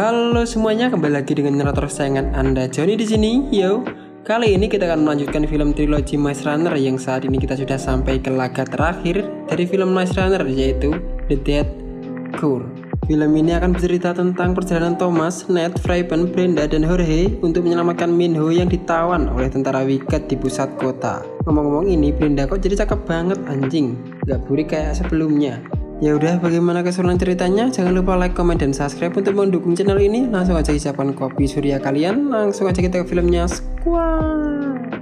Halo semuanya, kembali lagi dengan narator kesayangan Anda, Johnny di sini. Yo, kali ini kita akan melanjutkan film trilogi Maze Runner yang saat ini kita sudah sampai ke laga terakhir dari film Maze Runner, yaitu The Dead Cure. Film ini akan bercerita tentang perjalanan Thomas, Ned, Fraven, Brenda, dan Jorge untuk menyelamatkan Minho yang ditawan oleh tentara Wicked di pusat kota. Ngomong-ngomong ini, Brenda kok jadi cakep banget anjing, gak burik kayak sebelumnya. Ya udah, bagaimana keseruan ceritanya? Jangan lupa like, comment, dan subscribe untuk mendukung channel ini. Langsung aja siapkan kopi surya kalian. Langsung aja kita ke filmnya. Squad.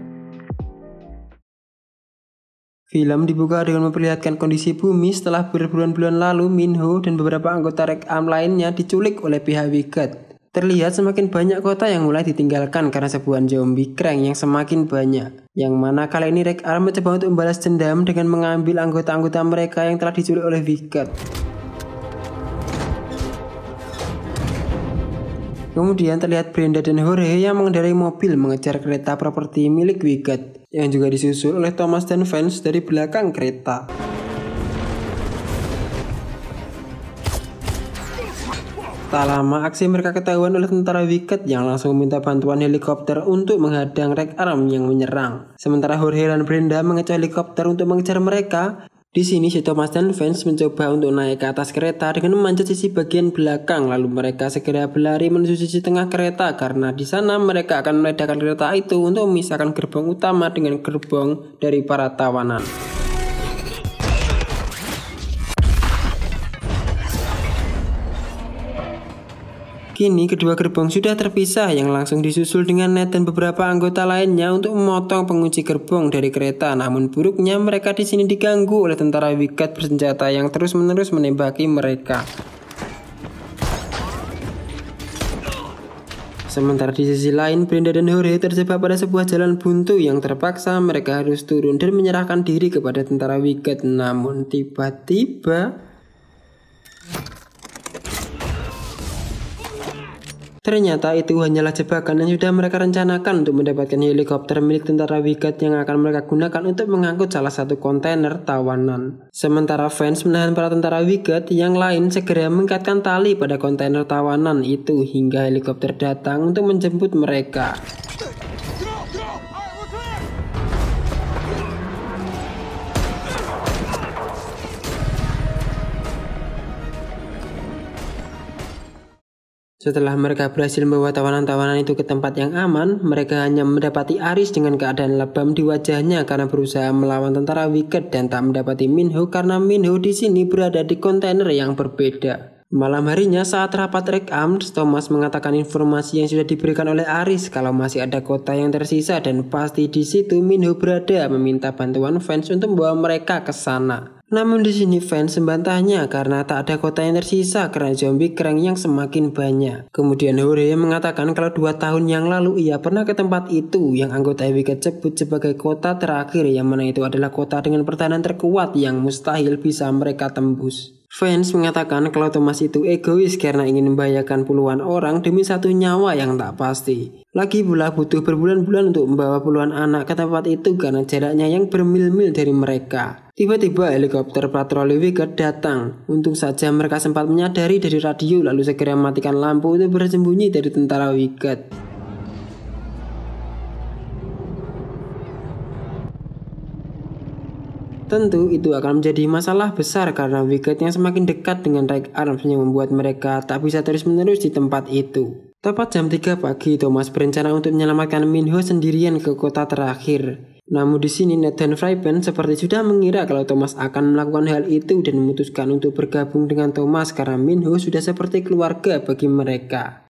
Film dibuka dengan memperlihatkan kondisi bumi setelah berbulan-bulan lalu Minho dan beberapa anggota Rek-Am lainnya diculik oleh pihak Wicked. Terlihat semakin banyak kota yang mulai ditinggalkan karena sebuah zombie crank yang semakin banyak. Yang mana kali ini Rek-Am mencoba untuk membalas dendam dengan mengambil anggota-anggota mereka yang telah diculik oleh Wicked. Kemudian terlihat Brenda dan Jorge yang mengendarai mobil mengejar kereta properti milik Wicked, yang juga disusul oleh Thomas dan Vance dari belakang kereta. Tak lama aksi mereka ketahuan oleh tentara Wicked yang langsung meminta bantuan helikopter untuk menghadang Rek-Am yang menyerang. Sementara Jorge dan Brenda mengejar helikopter untuk mengejar mereka. Di sini si Thomas dan Vance mencoba untuk naik ke atas kereta dengan memanjat sisi bagian belakang, lalu mereka segera berlari menuju sisi tengah kereta karena di sana mereka akan meledakkan kereta itu untuk memisahkan gerbong utama dengan gerbong dari para tawanan. Kini kedua gerbong sudah terpisah yang langsung disusul dengan Ned dan beberapa anggota lainnya untuk memotong pengunci gerbong dari kereta. Namun buruknya mereka di sini diganggu oleh tentara Wicked bersenjata yang terus-menerus menembaki mereka. Sementara di sisi lain, Brenda dan Jorge terjebak pada sebuah jalan buntu yang terpaksa mereka harus turun dan menyerahkan diri kepada tentara Wicked. Namun tiba-tiba ternyata itu hanyalah jebakan yang sudah mereka rencanakan untuk mendapatkan helikopter milik tentara Wicked yang akan mereka gunakan untuk mengangkut salah satu kontainer tawanan. Sementara Vance menahan para tentara Wicked, yang lain segera mengikatkan tali pada kontainer tawanan itu hingga helikopter datang untuk menjemput mereka. Setelah mereka berhasil membawa tawanan-tawanan itu ke tempat yang aman, mereka hanya mendapati Aris dengan keadaan lebam di wajahnya karena berusaha melawan tentara Wicked dan tak mendapati Minho karena Minho di sini berada di kontainer yang berbeda. Malam harinya saat rapat Rek-Am, Thomas mengatakan informasi yang sudah diberikan oleh Aris kalau masih ada kota yang tersisa dan pasti di situ Minho berada, meminta bantuan Vance untuk membawa mereka ke sana. Namun di sini Vance membantahnya karena tak ada kota yang tersisa karena zombie crank yang semakin banyak. Kemudian Jorge mengatakan kalau 2 tahun yang lalu ia pernah ke tempat itu yang anggota Wicked sebut sebagai kota terakhir, yang mana itu adalah kota dengan pertahanan terkuat yang mustahil bisa mereka tembus. Vance mengatakan kalau Thomas itu egois karena ingin membahayakan puluhan orang demi satu nyawa yang tak pasti. Lagi pula butuh berbulan-bulan untuk membawa puluhan anak ke tempat itu karena jaraknya yang bermil-mil dari mereka. Tiba-tiba helikopter patroli Wicked datang. Untung saja mereka sempat menyadari dari radio lalu segera mematikan lampu untuk bersembunyi dari tentara Wicked. Tentu itu akan menjadi masalah besar karena Wicked yang semakin dekat dengan Rek-Am yang membuat mereka tak bisa terus-menerus di tempat itu. Tepat jam 3 pagi, Thomas berencana untuk menyelamatkan Minho sendirian ke kota terakhir. Namun di sini Ned dan Fraven seperti sudah mengira kalau Thomas akan melakukan hal itu dan memutuskan untuk bergabung dengan Thomas karena Minho sudah seperti keluarga bagi mereka.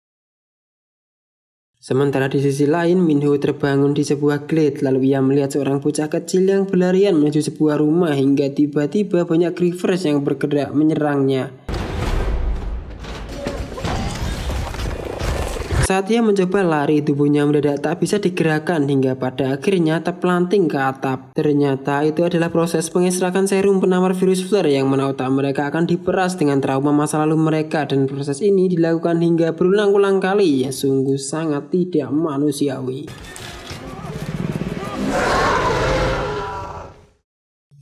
Sementara di sisi lain, Minho terbangun di sebuah glade lalu ia melihat seorang bocah kecil yang berlarian menuju sebuah rumah hingga tiba-tiba banyak Grievers yang bergerak menyerangnya. Saat ia mencoba lari, tubuhnya mendadak tak bisa digerakkan hingga pada akhirnya terpelanting ke atap. Ternyata itu adalah proses pengeserakan serum penawar virus flare yang mana otak mereka akan diperas dengan trauma masa lalu mereka, dan proses ini dilakukan hingga berulang-ulang kali, ya sungguh sangat tidak manusiawi.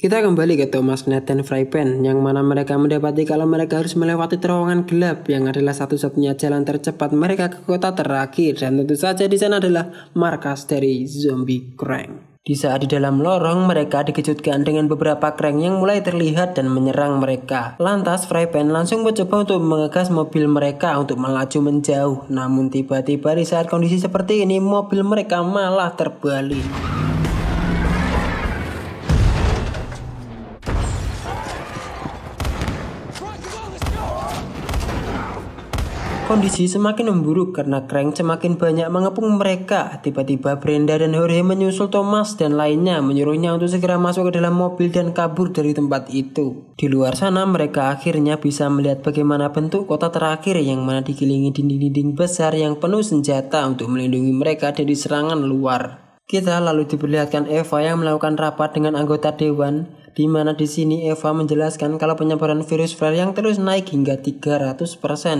Kita kembali ke Thomas, Ned, dan Frypan, yang mana mereka mendapati kalau mereka harus melewati terowongan gelap yang adalah satu-satunya jalan tercepat mereka ke kota terakhir, dan tentu saja di sana adalah markas dari zombie Krang. Di saat di dalam lorong, mereka dikejutkan dengan beberapa Krang yang mulai terlihat dan menyerang mereka. Lantas Frypan langsung mencoba untuk mengegas mobil mereka untuk melaju menjauh. Namun tiba-tiba di saat kondisi seperti ini, mobil mereka malah terbalik. Kondisi semakin memburuk karena Krang semakin banyak mengepung mereka. Tiba-tiba Brenda dan Jorge menyusul Thomas dan lainnya, menyuruhnya untuk segera masuk ke dalam mobil dan kabur dari tempat itu. Di luar sana mereka akhirnya bisa melihat bagaimana bentuk kota terakhir yang mana dikelilingi dinding-dinding besar yang penuh senjata untuk melindungi mereka dari serangan luar. Kita lalu diperlihatkan Eva yang melakukan rapat dengan anggota dewan, di mana di sini Eva menjelaskan kalau penyebaran virus flare yang terus naik hingga 300%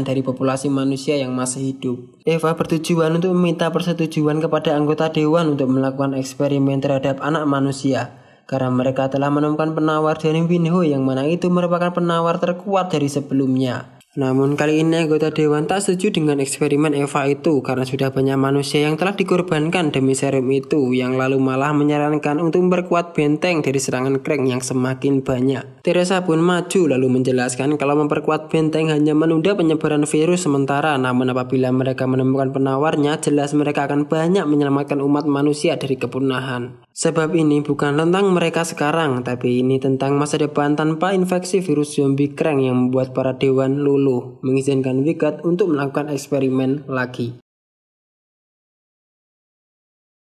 dari populasi manusia yang masih hidup. Eva bertujuan untuk meminta persetujuan kepada anggota dewan untuk melakukan eksperimen terhadap anak manusia, karena mereka telah menemukan penawar dari Minho yang mana itu merupakan penawar terkuat dari sebelumnya. Namun kali ini anggota dewan tak setuju dengan eksperimen Eva itu karena sudah banyak manusia yang telah dikorbankan demi serum itu, yang lalu malah menyarankan untuk memperkuat benteng dari serangan Krang yang semakin banyak. Teresa pun maju lalu menjelaskan kalau memperkuat benteng hanya menunda penyebaran virus sementara, namun apabila mereka menemukan penawarnya, jelas mereka akan banyak menyelamatkan umat manusia dari kepunahan. Sebab ini bukan tentang mereka sekarang, tapi ini tentang masa depan tanpa infeksi virus zombie Krang yang membuat para dewan luluh, mengizinkan Wicket untuk melakukan eksperimen lagi.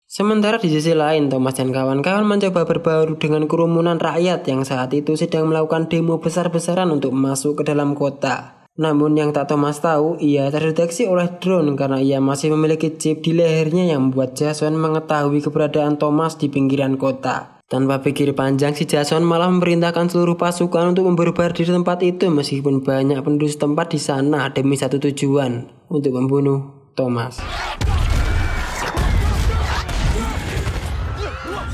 Sementara di sisi lain, Thomas dan kawan-kawan mencoba berbaur dengan kerumunan rakyat yang saat itu sedang melakukan demo besar-besaran untuk masuk ke dalam kota. Namun yang tak Thomas tahu, ia terdeteksi oleh drone karena ia masih memiliki chip di lehernya yang membuat Jason mengetahui keberadaan Thomas di pinggiran kota. Tanpa pikir panjang, si Jason malah memerintahkan seluruh pasukan untuk membarbar di tempat itu meskipun banyak penduduk setempat di sana demi satu tujuan, untuk membunuh Thomas.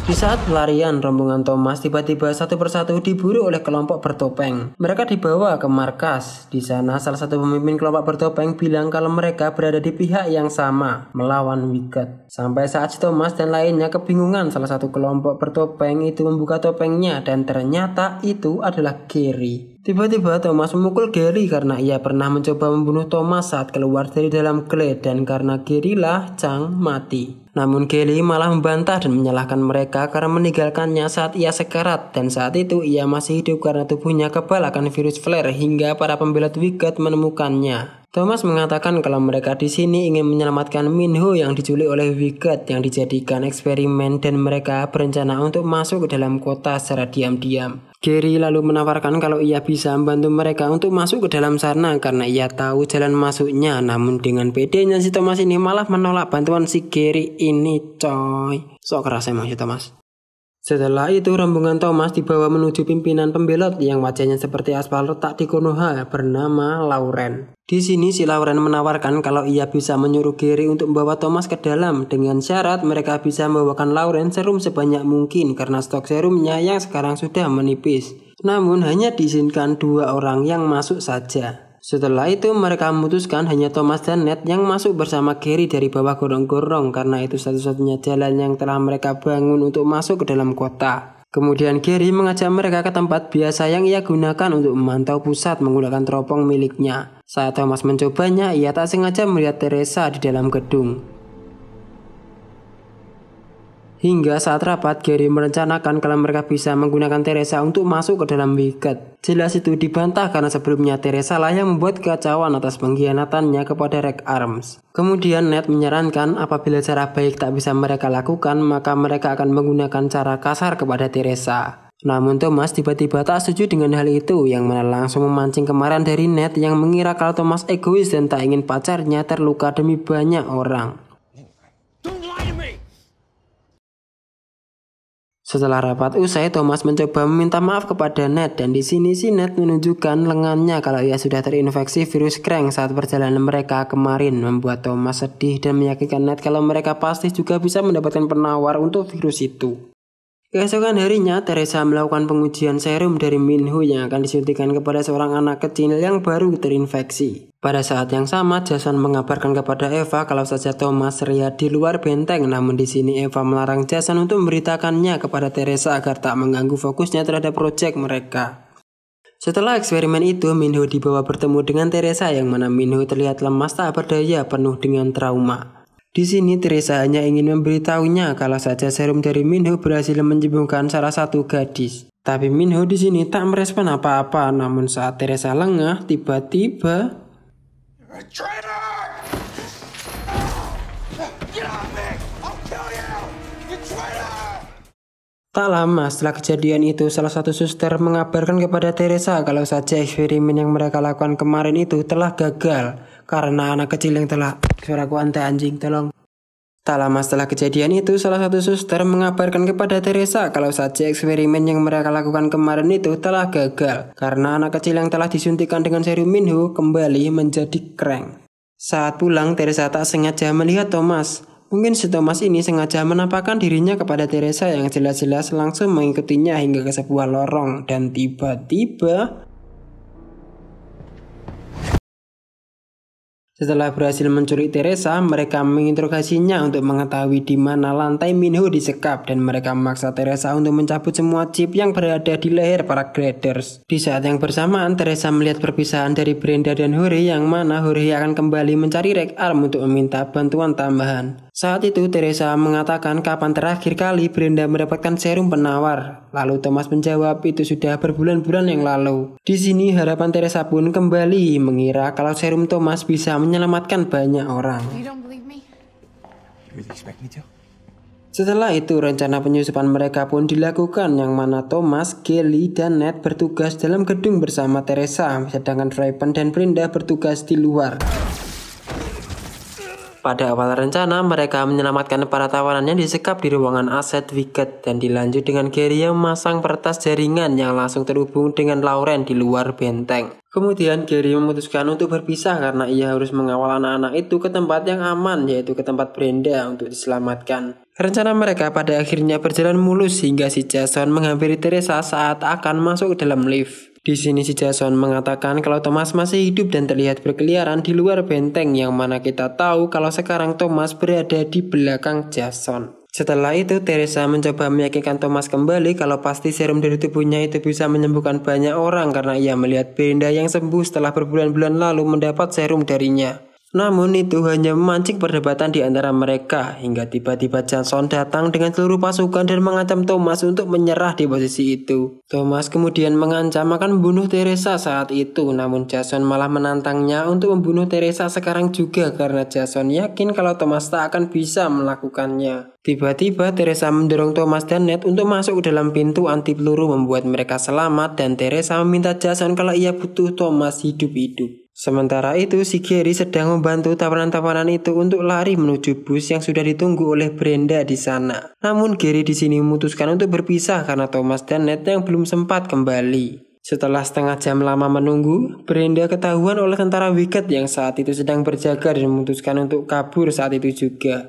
Di saat pelarian, rombongan Thomas tiba-tiba satu persatu diburu oleh kelompok bertopeng. Mereka dibawa ke markas. Di sana salah satu pemimpin kelompok bertopeng bilang kalau mereka berada di pihak yang sama, melawan Wicket. Sampai saat Thomas dan lainnya kebingungan, salah satu kelompok bertopeng itu membuka topengnya dan ternyata itu adalah Gary. Tiba-tiba Thomas memukul Gary karena ia pernah mencoba membunuh Thomas saat keluar dari dalam glade, dan karena Gary lah Chang mati. Namun Gary malah membantah dan menyalahkan mereka karena meninggalkannya saat ia sekarat, dan saat itu ia masih hidup karena tubuhnya kebal akan virus flare hingga para pembelot Wicket menemukannya. Thomas mengatakan kalau mereka di sini ingin menyelamatkan Minho yang diculik oleh Wicket yang dijadikan eksperimen, dan mereka berencana untuk masuk ke dalam kota secara diam-diam. Gary lalu menawarkan kalau ia bisa membantu mereka untuk masuk ke dalam sana karena ia tahu jalan masuknya. Namun dengan pedenya si Thomas ini malah menolak bantuan si Gary ini, coy. Sok keras emang si Thomas. Setelah itu rombongan Thomas dibawa menuju pimpinan pembelot yang wajahnya seperti aspal retak di Konoha bernama Lauren. Di sini si Lauren menawarkan kalau ia bisa menyuruh Gary untuk membawa Thomas ke dalam dengan syarat mereka bisa membawakan Lauren serum sebanyak mungkin karena stok serumnya yang sekarang sudah menipis. Namun hanya diizinkan 2 orang yang masuk saja. Setelah itu mereka memutuskan hanya Thomas dan Ned yang masuk bersama Gary dari bawah gorong-gorong karena itu satu-satunya jalan yang telah mereka bangun untuk masuk ke dalam kota. Kemudian Gary mengajak mereka ke tempat biasa yang ia gunakan untuk memantau pusat menggunakan teropong miliknya. Saat Thomas mencobanya, ia tak sengaja melihat Teresa di dalam gedung. Hingga saat rapat, Gary merencanakan kalau mereka bisa menggunakan Teresa untuk masuk ke dalam Wicket. Jelas itu dibantah karena sebelumnya Teresa lah yang membuat kekacauan atas pengkhianatannya kepada Red Arms. Kemudian Ned menyarankan apabila cara baik tak bisa mereka lakukan, maka mereka akan menggunakan cara kasar kepada Teresa. Namun Thomas tiba-tiba tak setuju dengan hal itu, yang mana langsung memancing kemarahan dari Ned yang mengira kalau Thomas egois dan tak ingin pacarnya terluka demi banyak orang. Setelah rapat usai, Thomas mencoba meminta maaf kepada Ned, dan di sini si Ned menunjukkan lengannya kalau ia sudah terinfeksi virus Krang saat perjalanan mereka kemarin, membuat Thomas sedih dan meyakinkan Ned kalau mereka pasti juga bisa mendapatkan penawar untuk virus itu. Keesokan harinya, Teresa melakukan pengujian serum dari Minho yang akan disuntikan kepada seorang anak kecil yang baru terinfeksi. Pada saat yang sama, Jason mengabarkan kepada Eva kalau saja Thomas terlihat di luar benteng, namun di sini Eva melarang Jason untuk memberitakannya kepada Teresa agar tak mengganggu fokusnya terhadap proyek mereka. Setelah eksperimen itu, Minho dibawa bertemu dengan Teresa yang mana Minho terlihat lemas tak berdaya penuh dengan trauma. Di sini Teresa hanya ingin memberitahunya kalau saja serum dari Minho berhasil menyembuhkan salah satu gadis. Tapi Minho di sini tak merespon apa-apa, namun saat Teresa lengah, tiba-tiba tak lama setelah kejadian itu, salah satu suster mengabarkan kepada Teresa kalau saja eksperimen yang mereka lakukan kemarin itu telah gagal karena anak kecil yang telah suaraku anta anjing tolong. Tak lama setelah kejadian itu, salah satu suster mengabarkan kepada Teresa kalau saja eksperimen yang mereka lakukan kemarin itu telah gagal karena anak kecil yang telah disuntikan dengan serum Minho kembali menjadi crank. Saat pulang, Teresa tak sengaja melihat Thomas. Mungkin si Thomas ini sengaja menampakkan dirinya kepada Teresa yang jelas-jelas langsung mengikutinya hingga ke sebuah lorong dan tiba-tiba setelah berhasil menculik Teresa, mereka menginterogasinya untuk mengetahui di mana lantai Minho disekap dan mereka memaksa Teresa untuk mencabut semua chip yang berada di leher para Graders. Di saat yang bersamaan, Teresa melihat perpisahan dari Brenda dan Hore yang mana Hore akan kembali mencari Reg Arm untuk meminta bantuan tambahan. Saat itu Teresa mengatakan kapan terakhir kali Brenda mendapatkan serum penawar. Lalu Thomas menjawab itu sudah berbulan-bulan yang lalu. Di sini harapan Teresa pun kembali mengira kalau serum Thomas bisa menyelamatkan banyak orang. Setelah itu rencana penyusupan mereka pun dilakukan yang mana Thomas, Kelly, dan Ned bertugas dalam gedung bersama Teresa, sedangkan Raven dan Brenda bertugas di luar. Pada awal rencana, mereka menyelamatkan para tawanan yang disekap di ruangan aset Wicked dan dilanjut dengan Gary yang memasang peretas jaringan yang langsung terhubung dengan Lauren di luar benteng. Kemudian Gary memutuskan untuk berpisah karena ia harus mengawal anak-anak itu ke tempat yang aman, yaitu ke tempat Brenda untuk diselamatkan. Rencana mereka pada akhirnya berjalan mulus hingga si Jason menghampiri Teresa saat akan masuk ke dalam lift. Di sini si Jason mengatakan kalau Thomas masih hidup dan terlihat berkeliaran di luar benteng yang mana kita tahu kalau sekarang Thomas berada di belakang Jason. Setelah itu Teresa mencoba meyakinkan Thomas kembali kalau pasti serum dari tubuhnya itu bisa menyembuhkan banyak orang karena ia melihat Brenda yang sembuh setelah berbulan-bulan lalu mendapat serum darinya. Namun itu hanya memancing perdebatan di antara mereka hingga tiba-tiba Jason datang dengan seluruh pasukan dan mengancam Thomas untuk menyerah di posisi itu. Thomas kemudian mengancam akan membunuh Teresa saat itu, namun Jason malah menantangnya untuk membunuh Teresa sekarang juga karena Jason yakin kalau Thomas tak akan bisa melakukannya. Tiba-tiba Teresa mendorong Thomas dan Ned untuk masuk ke dalam pintu anti peluru membuat mereka selamat dan Teresa meminta Jason kalau ia butuh Thomas hidup-hidup. Sementara itu, si Gary sedang membantu tawanan-tawanan itu untuk lari menuju bus yang sudah ditunggu oleh Brenda di sana. Namun Gary di sini memutuskan untuk berpisah karena Thomas dan Ned yang belum sempat kembali. Setelah setengah jam lama menunggu, Brenda ketahuan oleh tentara Wicked yang saat itu sedang berjaga dan memutuskan untuk kabur saat itu juga.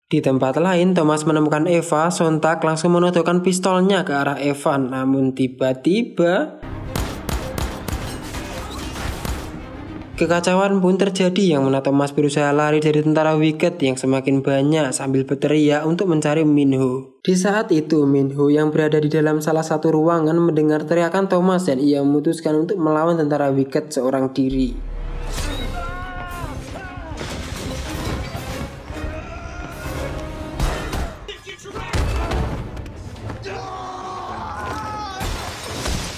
Di tempat lain, Thomas menemukan Eva, sontak langsung menodongkan pistolnya ke arah Evan. Namun tiba-tiba kekacauan pun terjadi yang mana Thomas berusaha lari dari tentara Wicked yang semakin banyak sambil berteriak untuk mencari Minho. Di saat itu, Minho yang berada di dalam salah satu ruangan mendengar teriakan Thomas dan ia memutuskan untuk melawan tentara Wicked seorang diri.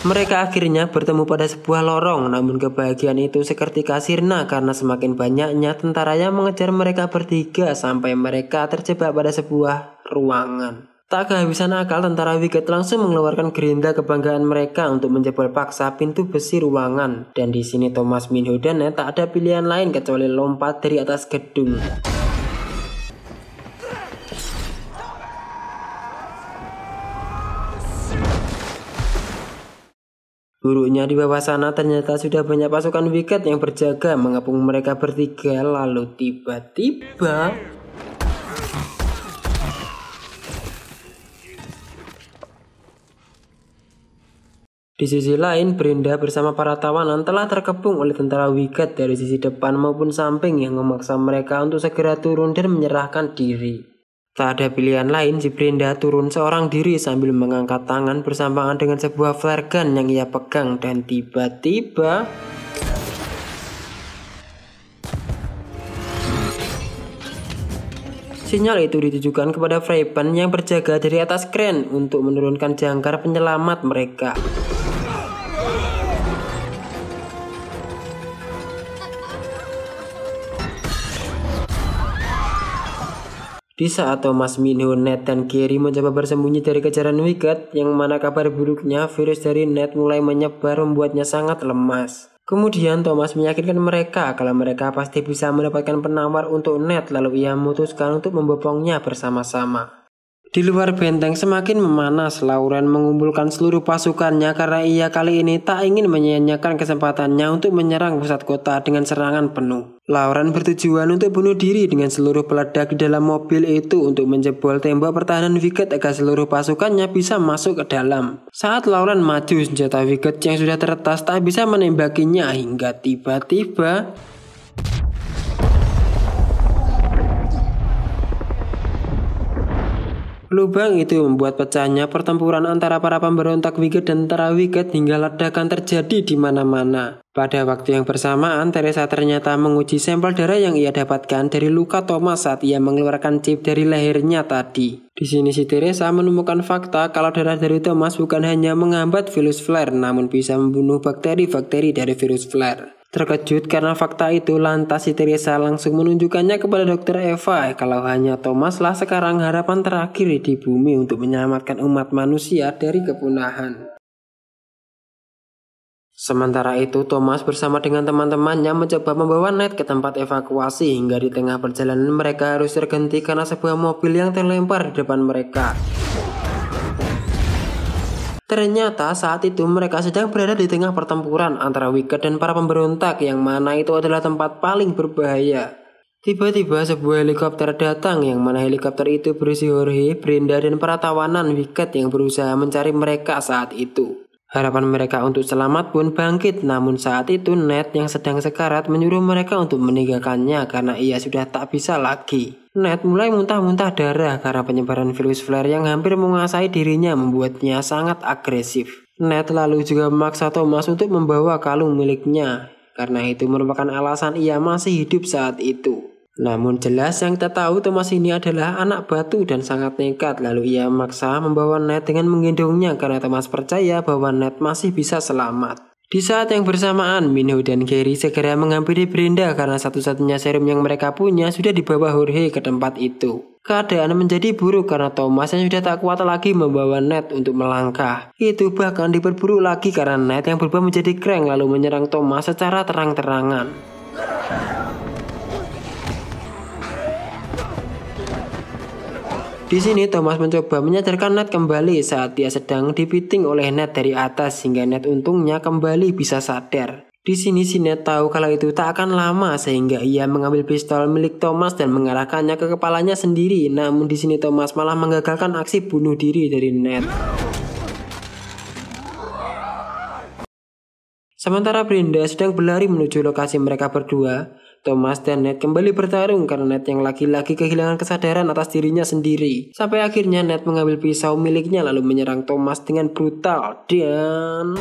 Mereka akhirnya bertemu pada sebuah lorong, namun kebahagiaan itu seketika sirna karena semakin banyaknya tentara yang mengejar mereka bertiga sampai mereka terjebak pada sebuah ruangan. Tak kehabisan akal, tentara Wicked langsung mengeluarkan gerinda kebanggaan mereka untuk menjebol paksa pintu besi ruangan. Dan di sini Thomas, Minho, dan Ned tak ada pilihan lain kecuali lompat dari atas gedung. Buruknya di bawah sana ternyata sudah banyak pasukan Wicked yang berjaga mengepung mereka bertiga. Lalu tiba-tiba di sisi lain, Brenda bersama para tawanan telah terkepung oleh tentara Wicked dari sisi depan maupun samping yang memaksa mereka untuk segera turun dan menyerahkan diri. Tak ada pilihan lain, si Brenda turun seorang diri sambil mengangkat tangan bersamaan dengan sebuah flare gun yang ia pegang, dan tiba-tiba sinyal itu ditujukan kepada Fraven yang berjaga dari atas kren untuk menurunkan jangkar penyelamat mereka. Di saat Thomas, Minho, Ned, dan Gary mencoba bersembunyi dari kejaran Wicked, yang mana kabar buruknya virus dari Ned mulai menyebar membuatnya sangat lemas. Kemudian Thomas meyakinkan mereka kalau mereka pasti bisa mendapatkan penawar untuk Ned, lalu ia memutuskan untuk membopongnya bersama-sama. Di luar benteng semakin memanas. Lauren mengumpulkan seluruh pasukannya karena ia kali ini tak ingin menyia-nyiakan kesempatannya untuk menyerang pusat kota dengan serangan penuh. Lauren bertujuan untuk bunuh diri dengan seluruh peledak di dalam mobil itu untuk menjebol tembok pertahanan Wicked agar seluruh pasukannya bisa masuk ke dalam. Saat Lauren maju, senjata Wicked yang sudah teretas tak bisa menembakinya hingga tiba-tiba lubang itu membuat pecahnya pertempuran antara para pemberontak Wicked dan tentara Wicked hingga ledakan terjadi di mana-mana. Pada waktu yang bersamaan, Teresa ternyata menguji sampel darah yang ia dapatkan dari luka Thomas saat ia mengeluarkan chip dari lehernya tadi. Di sini si Teresa menemukan fakta kalau darah dari Thomas bukan hanya menghambat virus flare, namun bisa membunuh bakteri-bakteri dari virus flare. Terkejut karena fakta itu, lantas si Teresa langsung menunjukkannya kepada Dr. Eva kalau hanya Thomas lah sekarang harapan terakhir di bumi untuk menyelamatkan umat manusia dari kepunahan. Sementara itu, Thomas bersama dengan teman-temannya mencoba membawa Ned ke tempat evakuasi hingga di tengah perjalanan mereka harus terhenti karena sebuah mobil yang terlempar di depan mereka. Ternyata saat itu mereka sedang berada di tengah pertempuran antara Wicked dan para pemberontak, yang mana itu adalah tempat paling berbahaya. Tiba-tiba sebuah helikopter datang, yang mana helikopter itu berisi Jorge, Brenda, dan para tawanan Wicked yang berusaha mencari mereka saat itu. Harapan mereka untuk selamat pun bangkit, namun saat itu Ned yang sedang sekarat menyuruh mereka untuk meninggalkannya karena ia sudah tak bisa lagi. Ned mulai muntah-muntah darah karena penyebaran virus flare yang hampir menguasai dirinya membuatnya sangat agresif. Ned lalu juga memaksa Thomas untuk membawa kalung miliknya, karena itu merupakan alasan ia masih hidup saat itu. Namun jelas yang kita tahu Thomas ini adalah anak batu dan sangat nekat, lalu ia memaksa membawa Ned dengan menggendongnya karena Thomas percaya bahwa Ned masih bisa selamat. Di saat yang bersamaan, Minho dan Gary segera menghampiri Brenda karena satu-satunya serum yang mereka punya sudah dibawa Jorge ke tempat itu. Keadaan menjadi buruk karena Thomas yang sudah tak kuat lagi membawa Ned untuk melangkah. Itu bahkan diperburuk lagi karena Ned yang berubah menjadi Krang lalu menyerang Thomas secara terang-terangan. Di sini Thomas mencoba menyadarkan Ned kembali saat dia sedang dipiting oleh Ned dari atas hingga Ned untungnya kembali bisa sadar. Di sini si Ned tahu kalau itu tak akan lama sehingga ia mengambil pistol milik Thomas dan mengarahkannya ke kepalanya sendiri. Namun di sini Thomas malah menggagalkan aksi bunuh diri dari Ned. Sementara Brenda sedang berlari menuju lokasi mereka berdua, Thomas dan Ned kembali bertarung karena Ned yang laki-laki kehilangan kesadaran atas dirinya sendiri. Sampai akhirnya Ned mengambil pisau miliknya lalu menyerang Thomas dengan brutal dan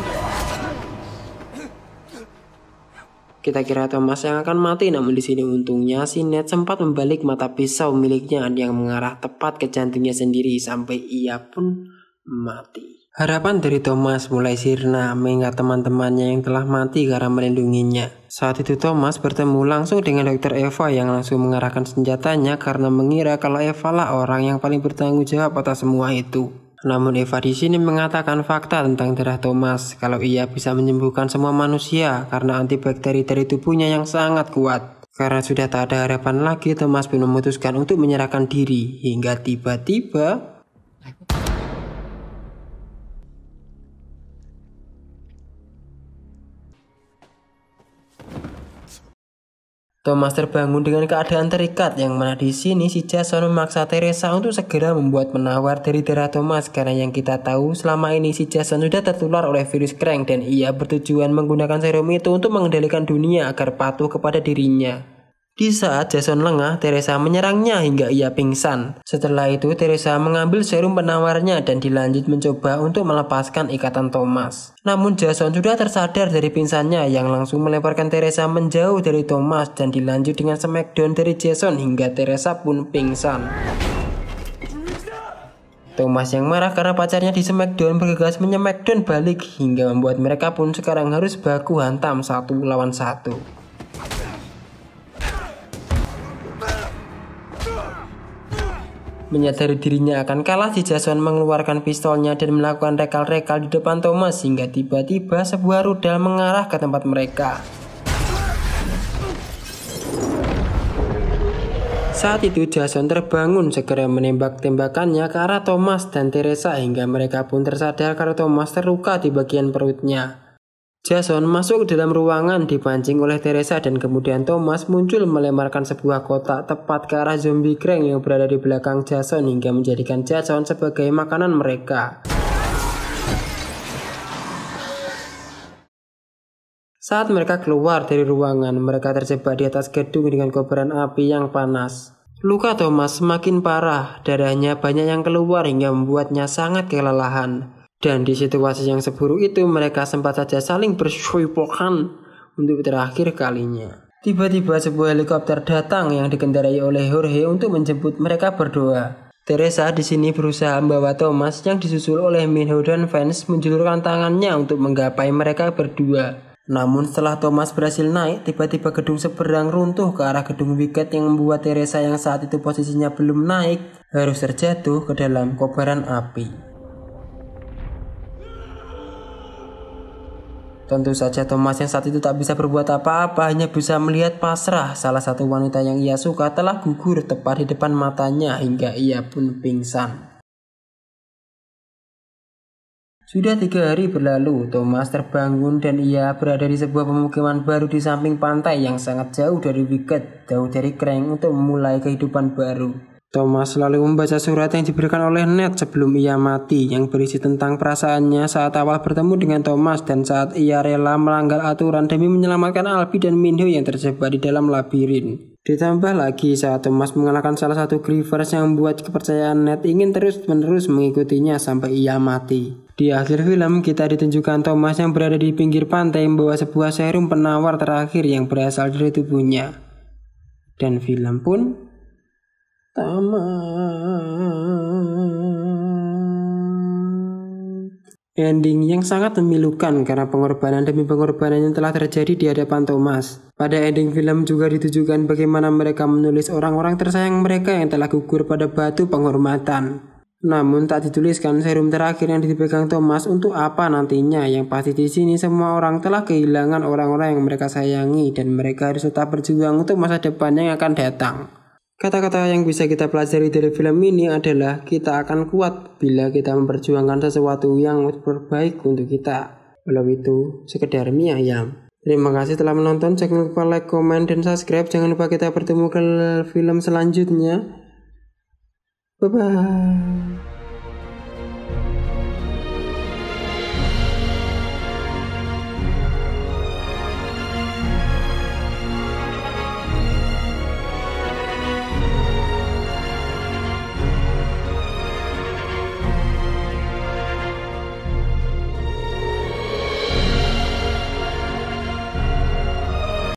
kita kira Thomas yang akan mati, namun di sini untungnya si Ned sempat membalik mata pisau miliknya yang mengarah tepat ke jantungnya sendiri sampai ia pun mati. Harapan dari Thomas mulai sirna mengingat teman-temannya yang telah mati karena melindunginya. Saat itu Thomas bertemu langsung dengan Dr. Eva yang langsung mengarahkan senjatanya karena mengira kalau Eva lah orang yang paling bertanggung jawab atas semua itu. Namun Eva di sini mengatakan fakta tentang darah Thomas kalau ia bisa menyembuhkan semua manusia karena antibakteri dari tubuhnya yang sangat kuat. Karena sudah tak ada harapan lagi, Thomas pun memutuskan untuk menyerahkan diri hingga tiba-tiba Thomas terbangun dengan keadaan terikat, yang mana di sini si Jason memaksa Teresa untuk segera membuat penawar dari darah Thomas, karena yang kita tahu selama ini si Jason sudah tertular oleh virus Krang dan ia bertujuan menggunakan serum itu untuk mengendalikan dunia agar patuh kepada dirinya. Di saat Jason lengah, Teresa menyerangnya hingga ia pingsan. Setelah itu Teresa mengambil serum penawarnya dan dilanjut mencoba untuk melepaskan ikatan Thomas. Namun Jason sudah tersadar dari pingsannya, yang langsung melemparkan Teresa menjauh dari Thomas dan dilanjut dengan smackdown dari Jason hingga Teresa pun pingsan. Thomas yang marah karena pacarnya di smackdown bergegas menyemackdown balik hingga membuat mereka pun sekarang harus baku hantam 1 lawan 1. Menyadari dirinya akan kalah, si Jason mengeluarkan pistolnya dan melakukan rekal-rekal di depan Thomas hingga tiba-tiba sebuah rudal mengarah ke tempat mereka. Saat itu Jason terbangun, segera menembak tembakannya ke arah Thomas dan Teresa hingga mereka pun tersadar karena Thomas terluka di bagian perutnya. Jason masuk ke dalam ruangan dipancing oleh Teresa dan kemudian Thomas muncul melemparkan sebuah kotak tepat ke arah zombie Krang yang berada di belakang Jason hingga menjadikan Jason sebagai makanan mereka. Saat mereka keluar dari ruangan, mereka terjebak di atas gedung dengan kobaran api yang panas. Luka Thomas semakin parah, darahnya banyak yang keluar hingga membuatnya sangat kelelahan. Dan di situasi yang seburuk itu mereka sempat saja saling berswipokan untuk terakhir kalinya. Tiba-tiba sebuah helikopter datang yang dikendarai oleh Jorge untuk menjemput mereka berdua. Teresa di sini berusaha membawa Thomas yang disusul oleh Minho dan Vance menjulurkan tangannya untuk menggapai mereka berdua. Namun setelah Thomas berhasil naik, tiba-tiba gedung seberang runtuh ke arah gedung Wicket yang membuat Teresa yang saat itu posisinya belum naik harus terjatuh ke dalam kobaran api. Tentu saja Thomas yang saat itu tak bisa berbuat apa-apa, hanya bisa melihat pasrah salah satu wanita yang ia suka telah gugur tepat di depan matanya hingga ia pun pingsan. Sudah 3 hari berlalu, Thomas terbangun dan ia berada di sebuah pemukiman baru di samping pantai yang sangat jauh dari Wicket, jauh dari Krang untuk memulai kehidupan baru. Thomas selalu membaca surat yang diberikan oleh Ned sebelum ia mati, yang berisi tentang perasaannya saat awal bertemu dengan Thomas dan saat ia rela melanggar aturan demi menyelamatkan Albie dan Minho yang terjebak di dalam labirin. Ditambah lagi saat Thomas mengalahkan salah satu Grievers yang membuat kepercayaan Ned ingin terus-menerus mengikutinya sampai ia mati. Di akhir film kita ditunjukkan Thomas yang berada di pinggir pantai membawa sebuah serum penawar terakhir yang berasal dari tubuhnya. Dan film pun ending yang sangat memilukan karena pengorbanan demi pengorbanan yang telah terjadi di hadapan Thomas. Pada ending film juga ditujukan bagaimana mereka menulis orang-orang tersayang mereka yang telah gugur pada batu penghormatan. Namun tak dituliskan serum terakhir yang dipegang Thomas untuk apa nantinya. Yang pasti di sini semua orang telah kehilangan orang-orang yang mereka sayangi dan mereka harus tetap berjuang untuk masa depan yang akan datang. Kata-kata yang bisa kita pelajari dari film ini adalah kita akan kuat bila kita memperjuangkan sesuatu yang terbaik untuk kita. Walau itu sekedar mie ayam. Terima kasih telah menonton. Jangan lupa like, comment, dan subscribe. Jangan lupa kita bertemu ke film selanjutnya. Bye-bye.